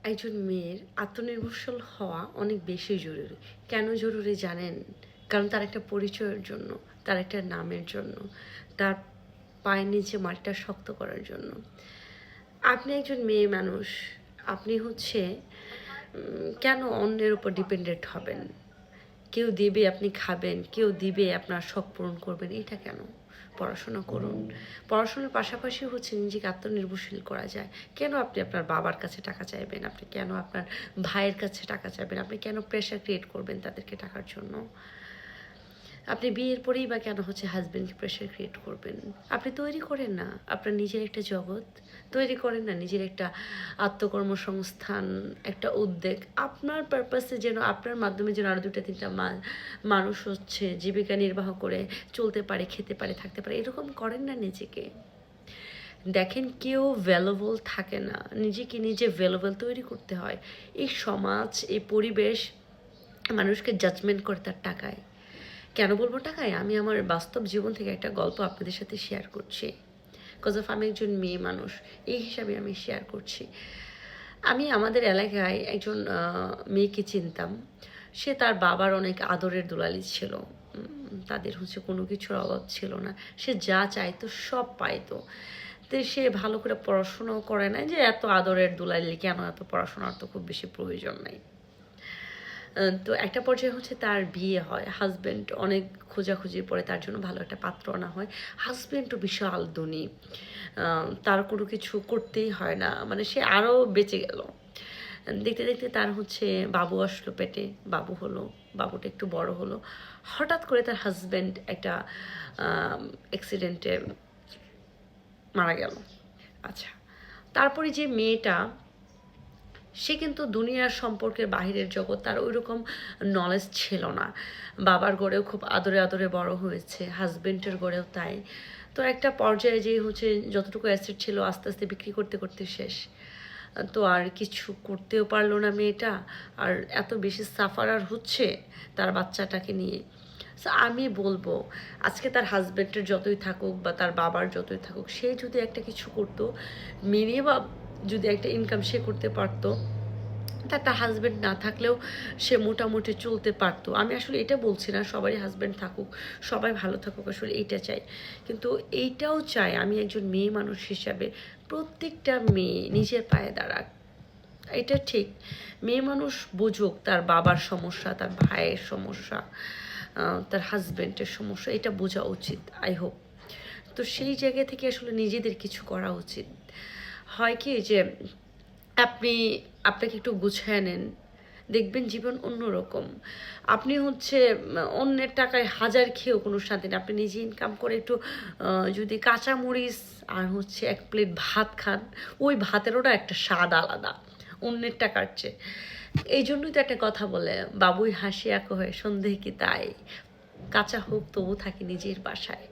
একজন মেয়ের আত্মনির্ভরশীল হওয়া অনেক বেশি জরুরি। কেন জরুরি জানেন? কারণ তার একটা পরিচয়ের জন্য, তার একটা নামের জন্য, তার পায়ের নিচে মাটিটা শক্ত করার জন্য। আপনি একজন মেয়ে মানুষ, আপনি হচ্ছে কেন অন্যের উপর ডিপেন্ডেন্ট হবেন? কেউ দিবে আপনি খাবেন, কেউ দিবে আপনার শখ পূরণ করবেন, এটা কেন? পড়াশোনা করুন। পড়াশোনার পাশাপাশি হচ্ছে নিজেকে আত্মনির্ভরশীল করা যায়। কেন আপনি আপনার বাবার কাছে টাকা চাইবেন? আপনি কেন আপনার ভাইয়ের কাছে টাকা চাইবেন? আপনি কেন প্রেশার ক্রিয়েট করবেন তাদেরকে টাকার জন্য? আপনি বিয়ের পরেই বা কেন হচ্ছে হাজবেন্ডকে প্রেশার ক্রিয়েট করবেন? আপনি তৈরি করেন না আপনার নিজের একটা জগৎ, তৈরি করেন না নিজের একটা আত্মকর্মসংস্থান, একটা উদ্যোগ আপনার পারপাসে, যেন আপনার মাধ্যমে যেন আরও দুটা তিনটা মানুষ হচ্ছে জীবিকা নির্বাহ করে চলতে পারে, খেতে পারে, থাকতে পারে। এরকম করেন না নিজেকে। দেখেন, কেউ ভ্যালুয়েবল থাকে না, নিজেকে নিজে ভ্যালুয়েবল তৈরি করতে হয়। এই সমাজ, এই পরিবেশ মানুষকে জাজমেন্ট করে তার টাকায়। কেন বলবো টাকায়? আমি আমার বাস্তব জীবন থেকে একটা গল্প আপনাদের সাথে শেয়ার করছি। বিকজ অফ আমি একজন মেয়ে মানুষ, এই হিসাবে আমি শেয়ার করছি। আমি আমাদের এলাকায় একজন মেয়েকে চিনতাম। সে তার বাবার অনেক আদরের দুলালি ছিল। তাদের হচ্ছে কোনো কিছুর অভাব ছিল না। সে যা চাইতো সব পাইতো। তো সে ভালো করে পড়াশোনাও করে নাই, যে এত আদরের দুলালি কেন, এত পড়াশোনার তো খুব বেশি প্রয়োজন নাই। তো একটা পর্যায়ে হচ্ছে তার বিয়ে হয়। হাজব্যান্ড অনেক খোঁজাখুঁজির পরে তার জন্য ভালো একটা পাত্র আনা হয়। হাজব্যান্ডও বিশাল ধনী, তার কোনো কিছু করতেই হয় না, মানে সে আরও বেঁচে গেল। দেখতে দেখতে তার হচ্ছে বাবু আসলো পেটে, বাবু হলো, বাবুটা একটু বড় হলো। হঠাৎ করে তার হাজব্যান্ড একটা অ্যাক্সিডেন্টে মারা গেল। আচ্ছা, তারপরে যে মেয়েটা, সে কিন্তু দুনিয়ার সম্পর্কের বাহিরের জগৎ তার ওই রকম নলেজ ছিল না। বাবার গড়েও খুব আদরে আদরে বড় হয়েছে, হাজবেন্ডের গড়েও তাই। তো একটা পর্যায়ে যে হচ্ছে যতটুকু অ্যাসেট ছিল আস্তে আস্তে বিক্রি করতে করতে শেষ। তো আর কিছু করতেও পারলো না মেয়েটা, আর এত বেশি সাফারার হচ্ছে তার বাচ্চাটাকে নিয়ে। সো আমি বলবো, আজকে তার হাজব্যান্ডের যতই থাকুক বা তার বাবার যতই থাকুক, সে যদি একটা কিছু করতো, মিনিমাম যদি একটা ইনকাম সে করতে পারতো, তার হাজব্যান্ড না থাকলেও সে মোটামুটি চলতে পারতো। আমি আসলে এটা বলছি না সবারই হাজব্যান্ড থাকুক, সবাই ভালো থাকুক, আসলে এইটা চাই। কিন্তু এইটাও চাই আমি একজন মেয়ে মানুষ হিসাবে প্রত্যেকটা মেয়ে নিজের পায়ে দাঁড়াক। এটা ঠিক, মেয়ে মানুষ বুঝুক তার বাবার সমস্যা, তার ভাইয়ের সমস্যা, তার হাজব্যান্ডের সমস্যা, এটা বোঝা উচিত। আই হোপ তো সেই জায়গা থেকে আসলে নিজেদের কিছু করা উচিত। হয় কি যে আপনি আপনাকে একটু গুছিয়ে নেন, দেখবেন জীবন অন্যরকম। আপনি হচ্ছে অন্যের টাকায় হাজার খেয়েও কোনো শান্তি নেই। আপনি নিজে ইনকাম করে একটু যদি কাঁচামরিচ আর হচ্ছে এক প্লেট ভাত খান, ওই ভাতেরও না একটা স্বাদ আলাদা অন্যের টাকার চেয়ে। এই জন্যই তো একটা কথা বলে, বাবুই হাসিয়া কহে সন্দেহ কি তাই, কাঁচা হোক তবু থাকি নিজের বাসায়।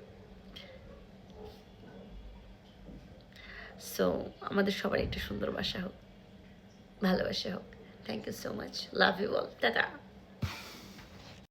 সো আমাদের সবার একটা সুন্দর বাসা হোক, ভালোবাসা হোক। Thank you so much, love you all, tata.